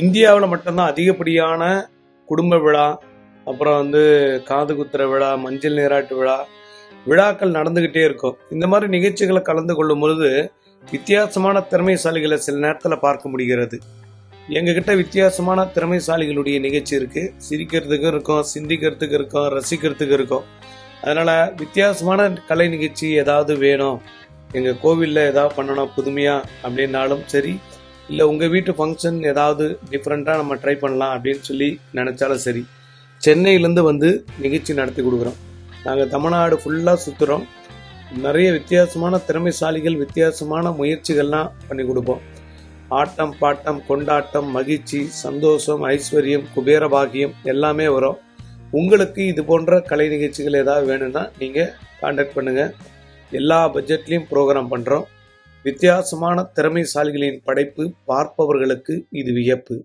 இந்தியாவில் மட்டும்தான் அதிகப்படியான குடும்ப விழா, அப்புறம் காது குத்துற விழா, மஞ்சள் நீராட்டு விழா, விழாக்கள் நடந்துகிட்டே இருக்கும். இந்த மாதிரி நிகழ்ச்சிகளை கலந்து கொள்ளும் பொழுது வித்தியாசமான திறமைசாலிகளை சில நேரத்தில் பார்க்க முடிகிறது. எங்ககிட்ட வித்தியாசமான திறமைசாலிகளுடைய நிகழ்ச்சி இருக்கு. சிரிக்கிறதுக்கு இருக்கும், சிந்திக்கிறதுக்கு இருக்கும், ரசிக்கிறதுக்கு இருக்கும். அதனால வித்தியாசமான கலை நிகழ்ச்சி ஏதாவது வேணும், எங்க கோவில்ல ஏதாவது பண்ணணும் புதுமையா அப்படின்னாலும் சரி, இல்லை உங்கள் வீட்டு ஃபங்க்ஷன் ஏதாவது டிஃப்ரெண்ட்டாக நம்ம ட்ரை பண்ணலாம் அப்படின்னு சொல்லி நினச்சாலும் சரி, சென்னையிலேருந்து நிகழ்ச்சி நடத்தி கொடுக்குறோம். நாங்கள் தமிழ்நாடு ஃபுல்லாக சுற்றுறோம். நிறைய வித்தியாசமான திறமைசாலிகள் வித்தியாசமான முயற்சிகள்லாம் பண்ணி கொடுப்போம். ஆட்டம் பாட்டம் கொண்டாட்டம் மகிழ்ச்சி சந்தோஷம் ஐஸ்வர்யம் குபேர பாகியம் எல்லாமே வரும். உங்களுக்கு இது போன்ற கலை நிகழ்ச்சிகள் ஏதாவது வேணும்னா நீங்கள் கான்டாக்ட் பண்ணுங்கள். எல்லா பட்ஜெட்லேயும் ப்ரோக்ராம் பண்ணுறோம். வித்தியாசமான திறமைசாலிகளின் படைப்பு பார்ப்பவர்களுக்கு இது வியப்பு.